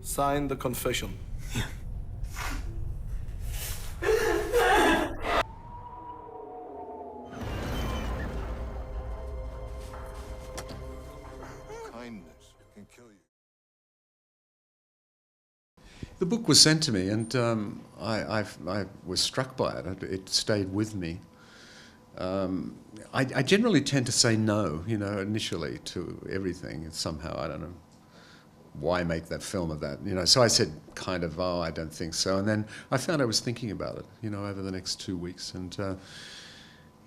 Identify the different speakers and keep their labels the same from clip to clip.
Speaker 1: Sign the confession.
Speaker 2: Kindness can kill you.
Speaker 3: The book was sent to me, and I was struck by it. It stayed with me. I generally tend to say no, initially to everything. Somehow, I don't know why make that film of that, So I said kind of, oh, I don't think so. And then I found I was thinking about it, over the next 2 weeks, and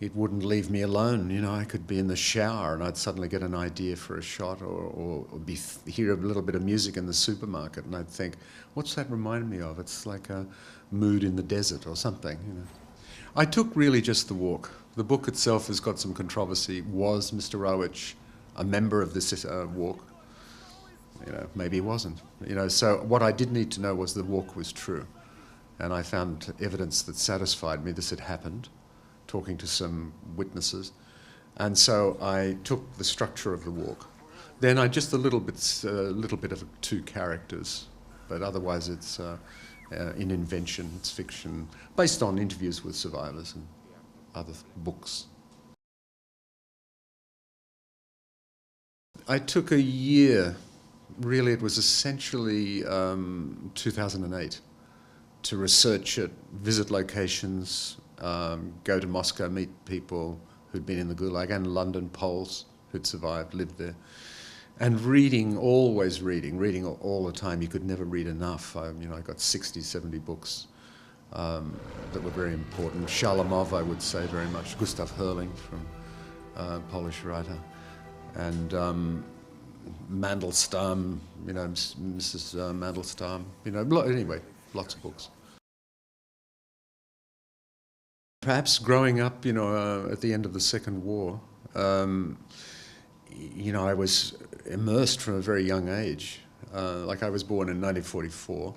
Speaker 3: it wouldn't leave me alone. I could be in the shower and I'd suddenly get an idea for a shot, or hear a little bit of music in the supermarket, and I'd think, what's that remind me of? It's like a mood in the desert or something. I took really just the walk. The book itself has got some controversy. Was Mr. Rowich a member of this walk? Maybe he wasn't. So what I did need to know was the walk was true. And I found evidence that satisfied me this had happened, talking to some witnesses. And so I took the structure of the walk. Then I just a little bit of two characters, but otherwise it's in invention, it's fiction, based on interviews with survivors and other books. I took a year, really it was essentially 2008, to research it, visit locations, go to Moscow, meet people who'd been in the Gulag, and London, Poles who'd survived, lived there. And always reading all the time. You could never read enough. I got 60, 70 books that were very important. Shalamov, I would say very much. Gustav Herling, from Polish writer. And Mandelstam, Mrs. Mandelstam. Anyway, lots of books. Perhaps growing up, at the end of the Second War, I was immersed from a very young age. I was born in 1944.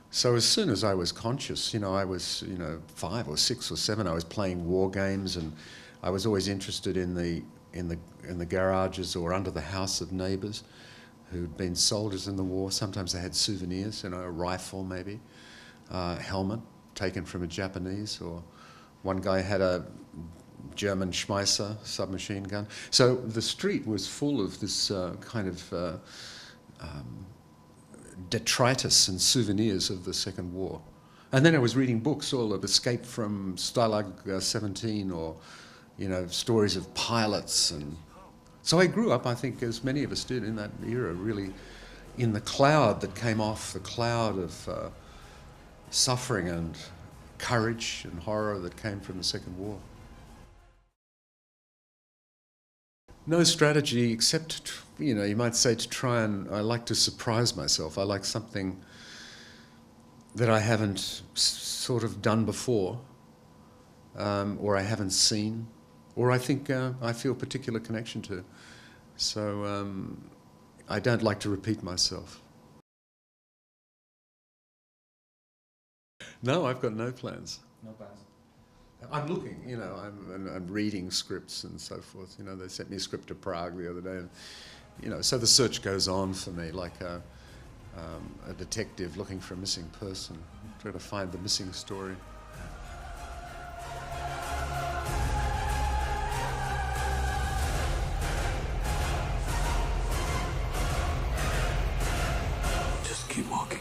Speaker 3: So as soon as I was conscious, I was, 5 or 6 or 7, I was playing war games, and I was always interested in the garages or under the house of neighbours who'd been soldiers in the war. Sometimes they had souvenirs, a rifle maybe, helmet taken from a Japanese, or one guy had a German Schmeisser submachine gun. So the street was full of this kind of detritus and souvenirs of the Second War. And then I was reading books all of Escape from Stalag 17, or, stories of pilots. And so I grew up, I think, as many of us did in that era, really in the cloud that came off, the cloud of suffering and courage and horror that came from the Second War. No strategy except, you might say, to try and, I like to surprise myself. I like something that I haven't sort of done before, or I haven't seen, or I think I feel a particular connection to. So I don't like to repeat myself. No, I've got no plans.
Speaker 4: No plans.
Speaker 3: I'm looking, I'm reading scripts and so forth. They sent me a script to Prague the other day, and, so the search goes on for me, like a detective looking for a missing person, trying to find the missing story.
Speaker 1: Just keep walking.